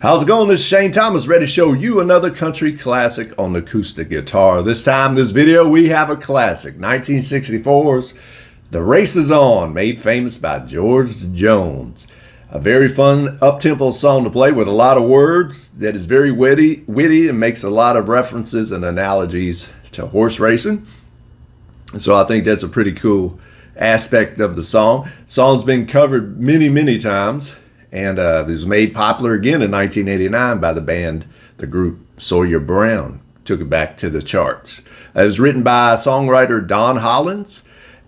How's it going? This is Shane Thomas, ready to show you another country classic on the acoustic guitar. This time, this video, we have a classic, 1964's The Race Is On, made famous by George Jone. A very fun, up-tempo song to play with a lot of words that is very witty and makes a lot of references and analogies to horse racing. So I think that's a pretty cool aspect of the song. The song's been covered many times. And it was made popular again in 1989 by the group Sawyer Brown. Took it back to the charts. It was written by songwriter Don Rollins,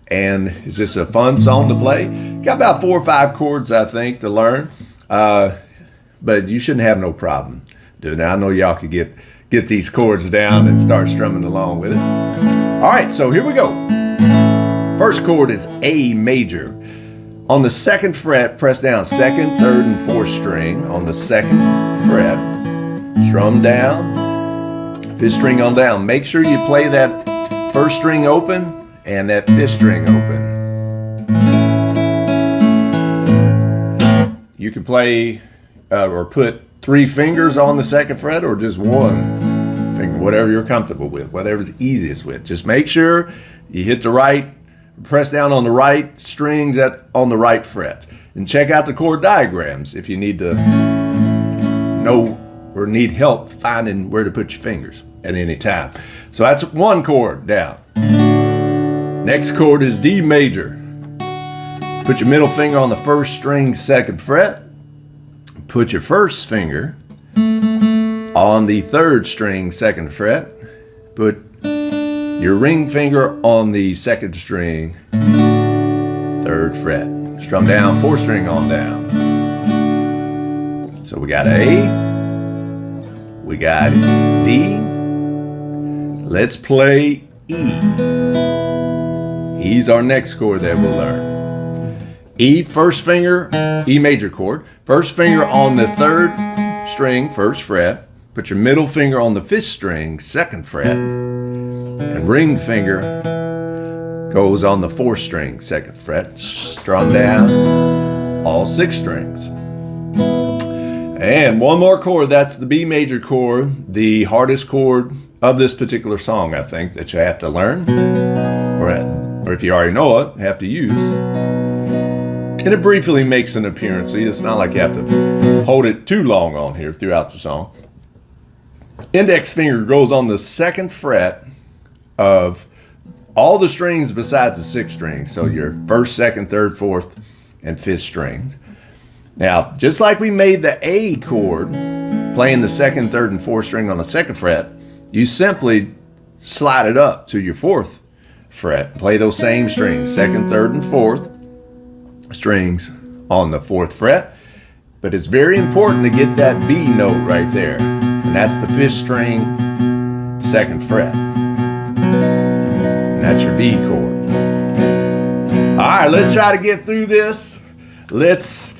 and it's just a fun song to play. Got about 4 or 5 chords, I think, to learn. But you shouldn't have no problem doing that. I know y'all could get these chords down and start strumming along with it. All right, so here we go. First chord is A major. On the 2nd fret, press down 2nd, 3rd, and 4th string on the 2nd fret. Strum down, 5th string on down. Make sure you play that 1st string open and that 5th string open. You can play or put 3 fingers on the 2nd fret or just 1 finger, whatever you're comfortable with, whatever's easiest with. Just make sure you hit the right, press down on the right strings on the right fret. And check out the chord diagrams if you need to know or need help finding where to put your fingers at any time. So that's 1 chord down. Next chord is D major. Put your middle finger on the 1st string, 2nd fret. Put your 1st finger on the 3rd string, 2nd fret. Put your ring finger on the 2nd string, 3rd fret. Strum down, 4th string on down. So we got A, we got D. Let's play E. E's our next chord that we'll learn. E, 1st finger, E major chord. 1st finger on the 3rd string, 1st fret. Put your middle finger on the 5th string, 2nd fret. And ring finger goes on the 4th string, 2nd fret. Strum down all 6 strings. And 1 more chord, that's the B major chord, the hardest chord of this particular song, I think, that you have to learn. Or if you already know it, have to use. And it briefly makes an appearance, so it's not like you have to hold it too long on here throughout the song. Index finger goes on the 2nd fret of all the strings besides the 6th string. So your 1st, 2nd, 3rd, 4th, and 5th strings. Now, just like we made the A chord, playing the 2nd, 3rd, and 4th string on the 2nd fret, you simply slide it up to your 4th fret. Play those same strings, 2nd, 3rd, and 4th strings on the 4th fret. But it's very important to get that B note right there. And that's the 5th string, 2nd fret. And that's your B chord. All right, let's try to get through this. There's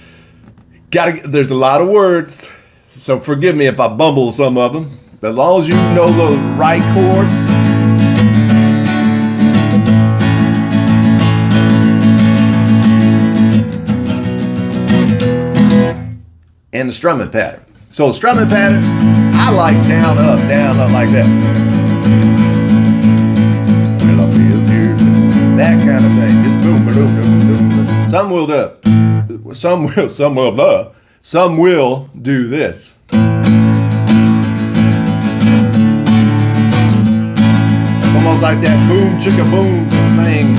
a lot of words, so forgive me if I bumble some of them. But as long as you know the right chords, and the strumming pattern. So the strumming pattern, I like down, up like that. Well, I feel tears, that kind of thing. Just boom, boom, boom, boom. Some will do this. It's almost like that boom, chicka boom thing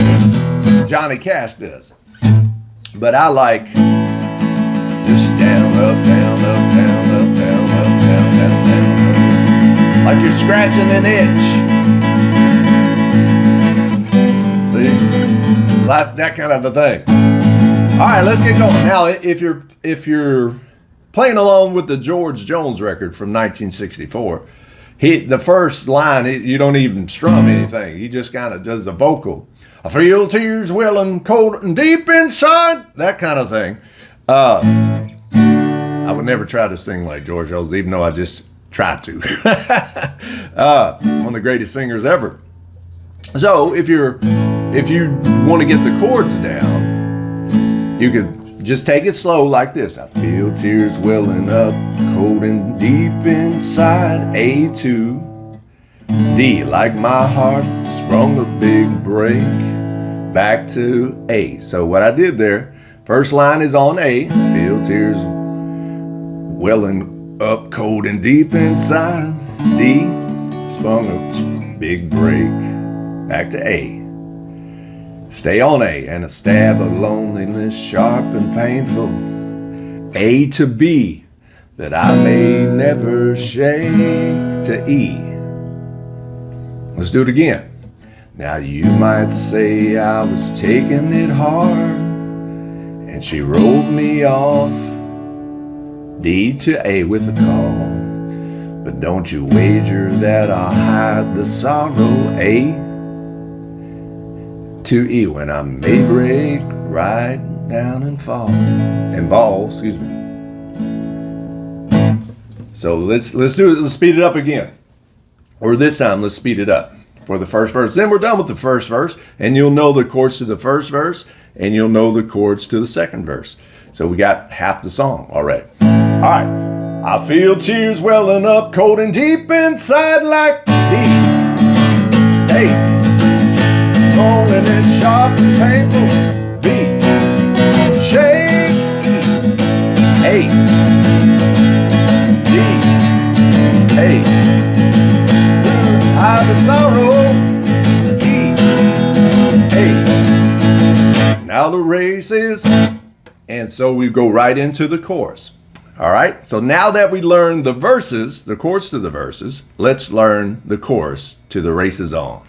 Johnny Cash does. But I like just down, up, down, up, down, up, down, up, down, down, down. Like you're scratching an itch. See? Like that kind of a thing. All right, let's get going. Now, if you're playing along with the George Jone record from 1964, the first line, you don't even strum anything. He just kind of does the vocal. I feel tears welling cold and deep inside, that kind of thing. I would never try to sing like George Jone, even though I just tried to. One of the greatest singers ever. So if you want to get the chords down, you could just take it slow like this. I feel tears welling up, cold and deep inside. A to D, like my heart sprung a big break. Back to A. So what I did there, first line is on A. Feel tears welling up, cold and deep inside. D, sprung a big break. Back to A. Stay on A, and a stab of loneliness, sharp and painful. A to B, that I may never shake. To E. Let's do it again. Now you might say I was taking it hard, and she rolled me off. D to A with a call. But don't you wager that I'll hide the sorrow. A to E, when I may break right down and fall and ball, excuse me. So let's do it. Let's speed it up again, or this time let's speed it up for the first verse. Then we're done with the first verse, and you'll know the chords to the first verse, and you'll know the chords to the second verse. So we got half the song already. All right. I feel tears welling up, cold and deep inside, like these. Hey. Loneliness, sharp and painful. B, shake. E, A, D, A. Hide the sorrow. E, A. Now the race is, and so we go right into the chorus. All right. So now that we learned the verses, the chords to the verses, let's learn the chorus to the race is on.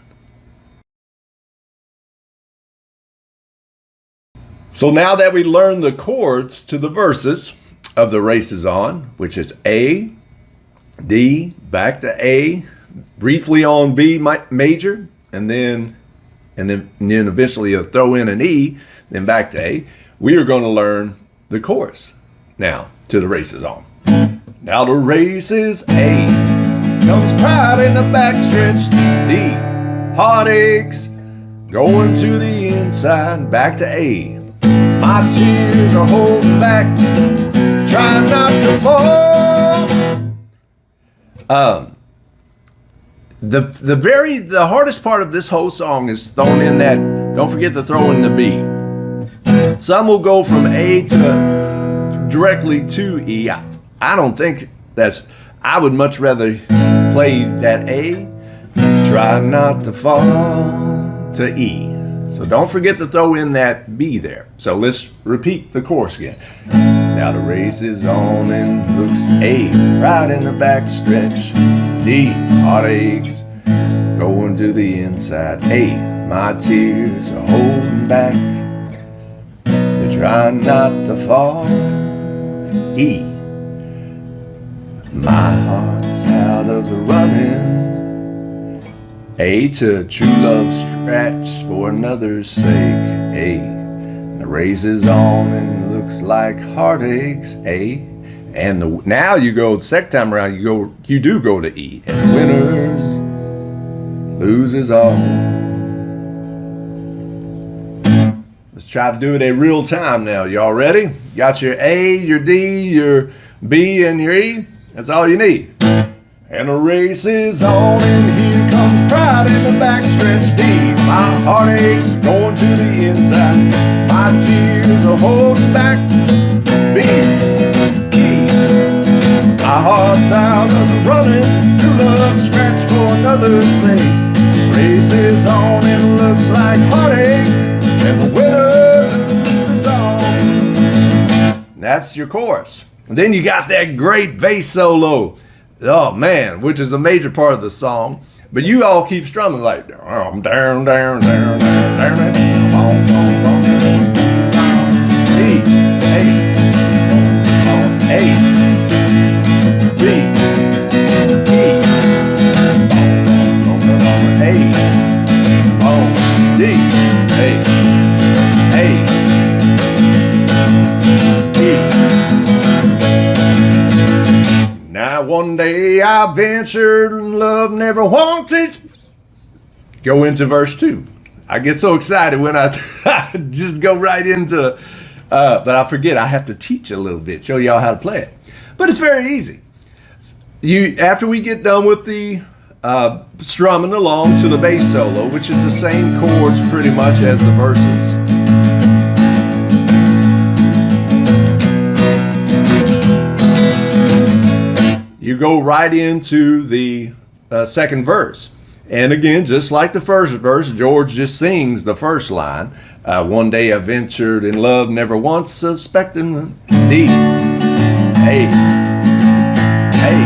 So now that we learned the chords to the verses of the race is on, which is A, D, back to A, briefly on B major, and then eventually you'll throw in an E, then back to A, we are going to learn the chorus now to the race is on. Now the race is A, comes pride in the backstretch. D, heartaches, going to the inside, back to A. My tears are holding back, trying not to fall. The hardest part of this whole song is throwing in that, don't forget to throw in the B. Some will go from A to directly to E. I don't think that's, I would much rather play that A, try not to fall, to E. So don't forget to throw in that B there. So let's repeat the chorus again. Now the race is on and looks A, right in the back stretch. D, heartaches, going to the inside. A, my tears are holding back, they're trying not to fall. E, my heart's out of the running. A to true love stretch for another's sake. A, the race is on and looks like heartaches. A, and now you go the second time around. You do go to E, and winners loses all. Let's try to do it a real time now. Y'all ready? Got your A, your D, your B, and your E. That's all you need. And the race is on, and here comes pride in the backstretch. D, my heartaches going to the inside. My tears are holding back. B, E, my heart's out of the running. True love scratch for another's sake. Race is on, and looks like heartaches, and the winner loses all. That's your chorus. And then you got that great bass solo. Oh man, which is a major part of the song, but you all keep strumming like down, down, down, down, down, down, D, A, A, B, E, A, D, A, A, E. Now one day I ventured and love never wanted. Go into verse 2. I get so excited when I just go right into But I forget, I have to teach a little bit, show y'all how to play it. But it's very easy. After we get done with the strumming along to the bass solo, which is the same chords pretty much as the verses. You go right into the second verse. And again, just like the first verse, George just sings the first line. One day I ventured in love, never once suspecting D. Hey, hey,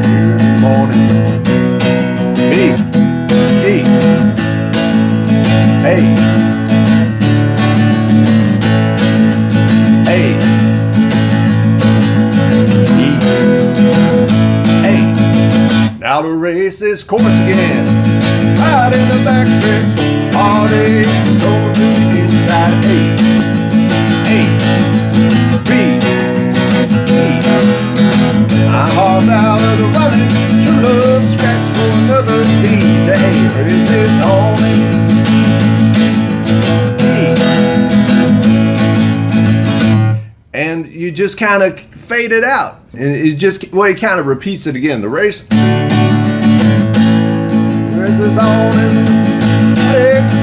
good morning. B, E, hey, hey, E, hey. Now to race this course again. Right in the backstretch, heartaches going to the inside. A, B, E. My heart's out of the running. True love scratch for another D to A. Races on E. And you just kind of fade it out. And it just, well, it kind of repeats it again. The race. Races on and X.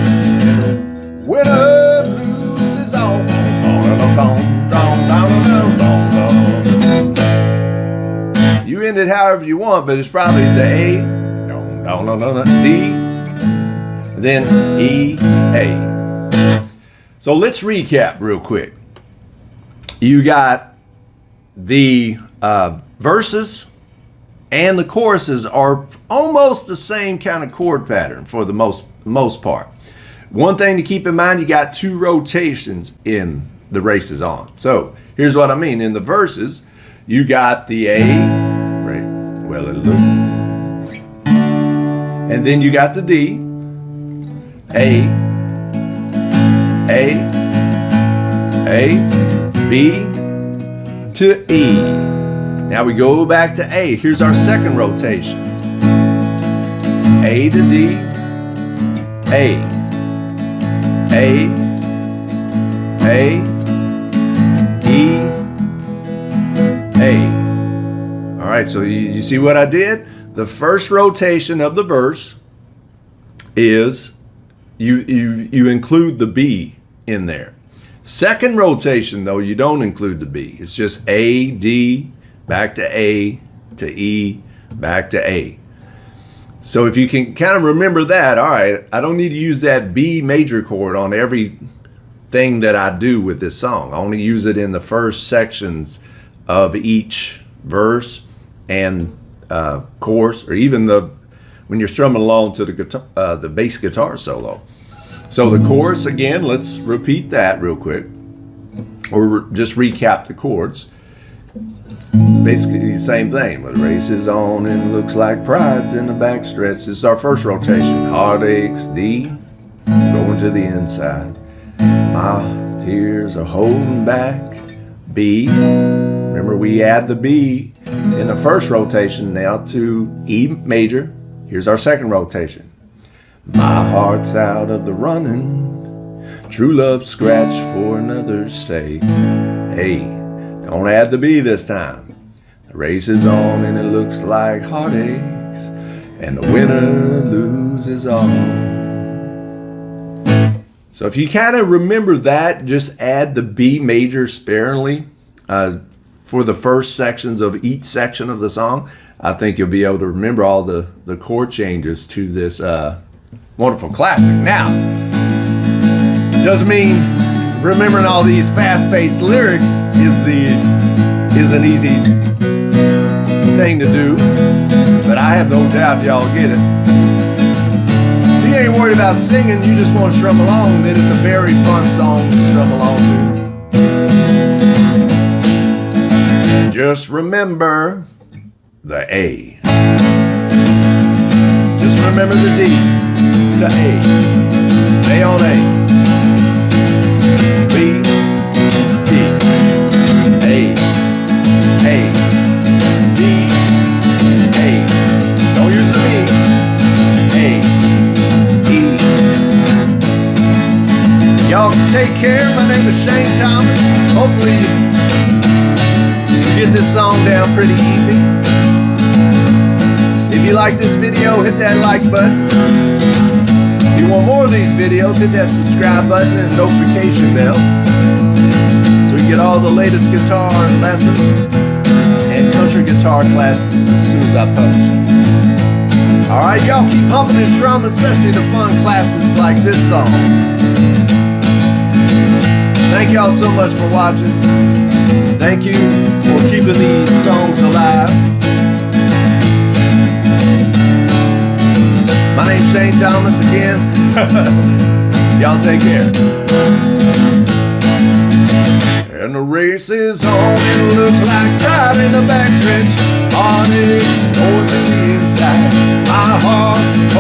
Winner loses on. You end it however you want, but it's probably the A, D, then E, A. So let's recap real quick. You got the verses and the choruses are almost the same kind of chord pattern for the most part. One thing to keep in mind, you got 2 rotations in the races on. So here's what I mean. In the verses, you got the A, right, well, and then you got the D, A, B to E. Now we go back to A. Here's our second rotation. A to D, A, E, A. All right, so you see what I did? The first rotation of the verse is you include the B in there. Second rotation, though, you don't include the B. It's just A, D, back to A, to E, back to A. So if you can kind of remember that, all right, I don't need to use that B major chord on everything that I do with this song. I only use it in the first sections of each verse and chorus, or even when you're strumming along to the guitar, the bass guitar solo. So the chorus, again, let's repeat that real quick, or just recap the chords. Basically the same thing. But the race is on and looks like pride's in the backstretch. This is our first rotation. Heartaches, D, going to the inside. My tears are holding back, B. Remember, we add the B in the first rotation now to E major. Here's our second rotation. My heart's out of the running. True love scratch for another's sake. Hey, don't add the B this time. The race is on and it looks like heartaches, and the winner loses all. So if you kind of remember that, just add the B major sparingly for the first sections of each section of the song. I think you'll be able to remember all the chord changes to this wonderful classic. Now, doesn't mean remembering all these fast-paced lyrics is an easy thing to do, but I have no doubt y'all get it. If you ain't worried about singing, you just want to strum along, then it's a very fun song to strum along to. Just remember the A. Just remember the D to A. Stay on A. B, D, A, D, A. Don't use the B. A, E. Y'all take care. My name is Shane Thomas. pretty easy. If you like this video, hit that like button. If you want more of these videos, hit that subscribe button and notification bell so you get all the latest guitar lessons and country guitar classes as soon as I post. Alright, y'all keep humping and strumming, especially the fun classes like this song. Thank y'all so much for watching. Thank you for keeping these songs alive. My name's Shane Thomas again. Y'all take care. And the race is on, it looks like time in the backstretch. Heart is going to the inside. My heart's